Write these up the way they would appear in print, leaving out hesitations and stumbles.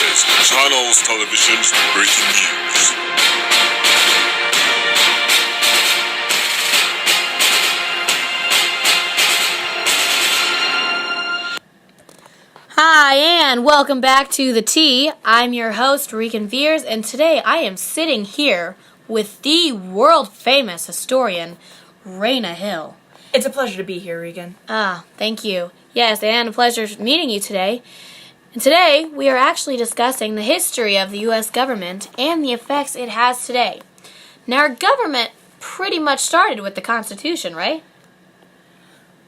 Viers, Channels Television's breaking news. Hi, and welcome back to The Tea. I'm your host, Viers, and today I am sitting here with the world-famous historian, Rayna Hill. It's a pleasure to be here, Regan. Thank you. Yes, and a pleasure meeting you today. And today, we are actually discussing the history of the U.S. government and the effects it has today. Now, our government pretty much started with the Constitution, right?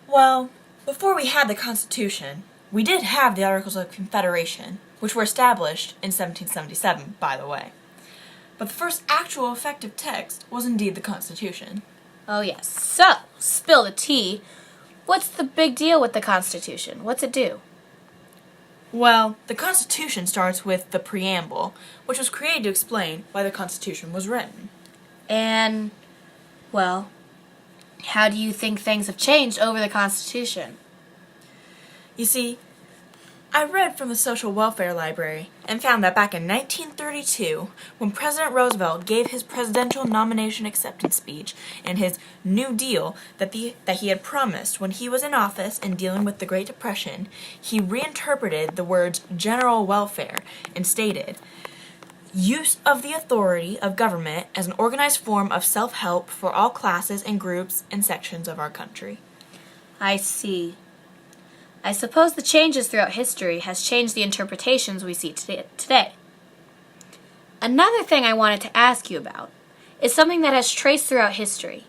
Well, before we had the Constitution, we did have the Articles of Confederation, which were established in 1777, by the way. But the first actual effective text was indeed the Constitution. Oh, yes. So, spill the tea. What's the big deal with the Constitution? What's it do? Well, the Constitution starts with the preamble, which was created to explain why the Constitution was written. And, well, how do you think things have changed over the Constitution? You see, I read from the Social Welfare Library and found that back in 1932, when President Roosevelt gave his presidential nomination acceptance speech and his New Deal that he had promised when he was in office in dealing with the Great Depression, he reinterpreted the words general welfare and stated, use of the authority of government as an organized form of self-help for all classes and groups and sections of our country. I see. I suppose the changes throughout history has changed the interpretations we see today. Another thing I wanted to ask you about is something that has traced throughout history.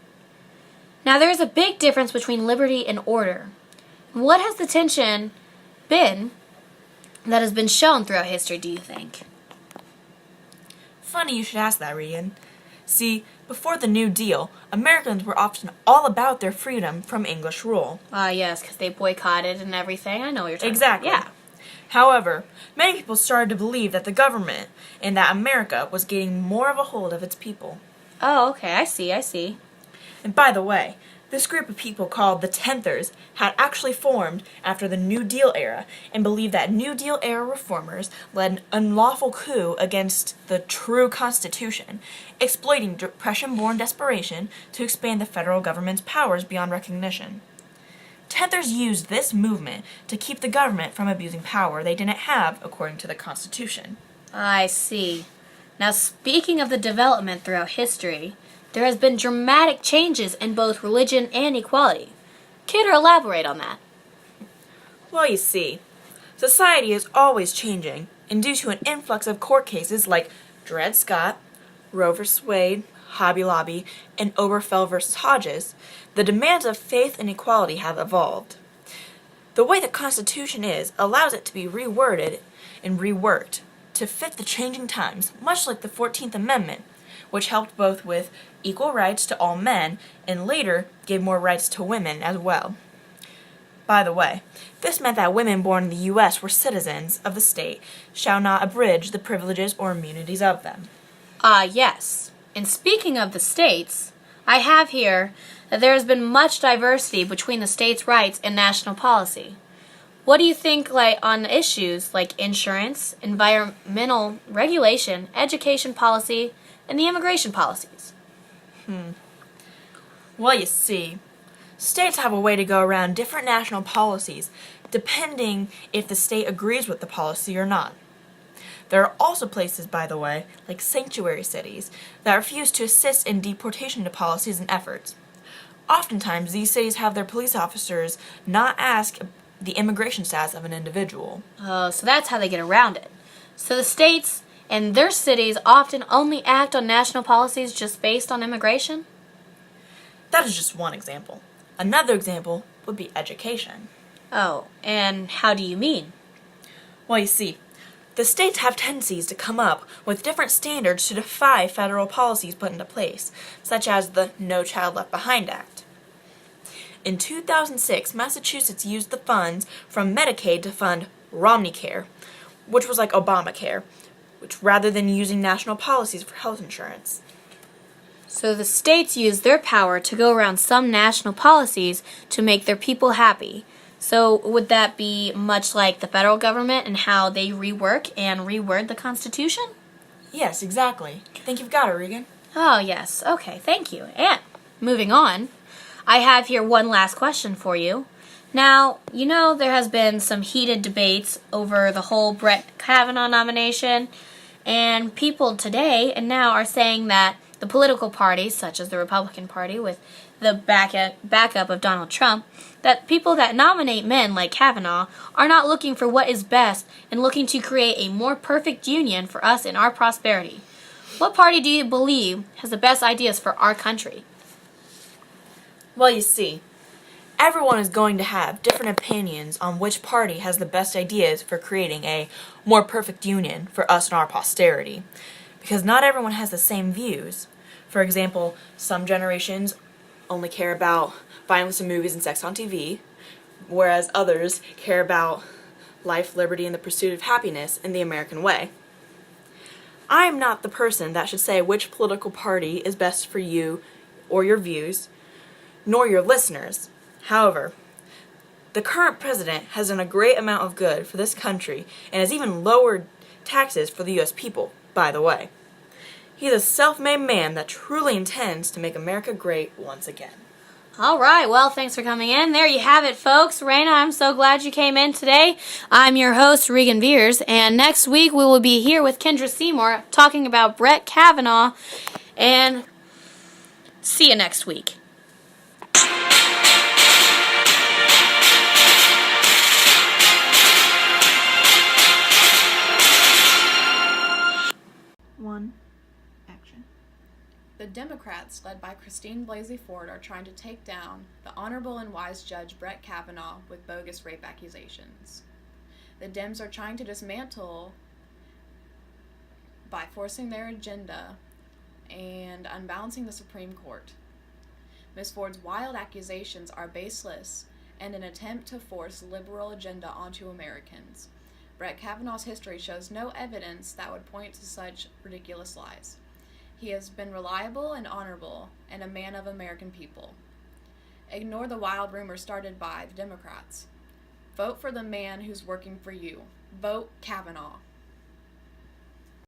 Now, there is a big difference between liberty and order. What has the tension been that has been shown throughout history, do you think? Funny you should ask that, Regan. See, before the New Deal, Americans were often all about their freedom from English rule. Yes, because they boycotted and everything. I know what you're talking Exactly. about. Yeah. However, many people started to believe that the government and that America was gaining more of a hold of its people. Oh, okay. I see. And by the way, this group of people called the Tenthers had actually formed after the New Deal era and believed that New Deal era reformers led an unlawful coup against the true Constitution, exploiting Depression-born desperation to expand the federal government's powers beyond recognition. Tenthers used this movement to keep the government from abusing power they didn't have according to the Constitution. I see. Now, speaking of the development throughout history, there has been dramatic changes in both religion and equality. Care to elaborate on that? Well, you see, society is always changing, and due to an influx of court cases like Dred Scott, Roe v. Wade, Hobby Lobby, and Obergefell v. Hodges, the demands of faith and equality have evolved. The way the Constitution is allows it to be reworded and reworked to fit the changing times, much like the 14th Amendment, which helped both with equal rights to all men and later gave more rights to women as well. By the way, this meant that women born in the U.S. were citizens of the state, shall not abridge the privileges or immunities of them. Yes. And speaking of the states, I have here that there has been much diversity between the states' rights and national policy. What do you think on issues like insurance, environmental regulation, education policy, and the immigration policies? Well, you see, states have a way to go around different national policies depending if the state agrees with the policy or not. There are also places, by the way, like sanctuary cities, that refuse to assist in deportation policies and efforts. Oftentimes, these cities have their police officers not ask the immigration status of an individual. Oh, so that's how they get around it. So the states and their cities often only act on national policies just based on immigration? That is just one example. Another example would be education. Oh, and how do you mean? Well, you see, the states have tendencies to come up with different standards to defy federal policies put into place, such as the No Child Left Behind Act. In 2006, Massachusetts used the funds from Medicaid to fund Romney Care, which was like Obamacare, which rather than using national policies for health insurance. So the states use their power to go around some national policies to make their people happy. So would that be much like the federal government and how they rework and reword the Constitution? Yes, exactly. Think you've got it, Regan. Oh, yes. Okay, thank you. And moving on, I have here one last question for you. Now, you know there has been some heated debates over the whole Brett Kavanaugh nomination, and people today and now are saying that the political parties, such as the Republican Party with the backup of Donald Trump, that people that nominate men like Kavanaugh are not looking for what is best and looking to create a more perfect union for us and our prosperity. What party do you believe has the best ideas for our country? Well, you see, everyone is going to have different opinions on which party has the best ideas for creating a more perfect union for us and our posterity, because not everyone has the same views. For example, some generations only care about violence in movies and sex on TV, whereas others care about life, liberty, and the pursuit of happiness in the American way. I am not the person that should say which political party is best for you or your views, nor your listeners. However, the current president has done a great amount of good for this country and has even lowered taxes for the U.S. people, by the way. He is a self-made man that truly intends to make America great once again. All right, well, thanks for coming in. There you have it, folks. Rayna, I'm so glad you came in today. I'm your host, Regan Viers, and next week we will be here with Kendra Seymour talking about Brett Kavanaugh, and see you next week. Action. The Democrats, led by Christine Blasey Ford, are trying to take down the honorable and wise Judge Brett Kavanaugh with bogus rape accusations. The Dems are trying to dismantle by forcing their agenda and unbalancing the Supreme Court. Ms. Ford's wild accusations are baseless and an attempt to force liberal agenda onto Americans. Brett Kavanaugh's history shows no evidence that would point to such ridiculous lies. He has been reliable and honorable and a man of American people. Ignore the wild rumors started by the Democrats. Vote for the man who's working for you. Vote Kavanaugh.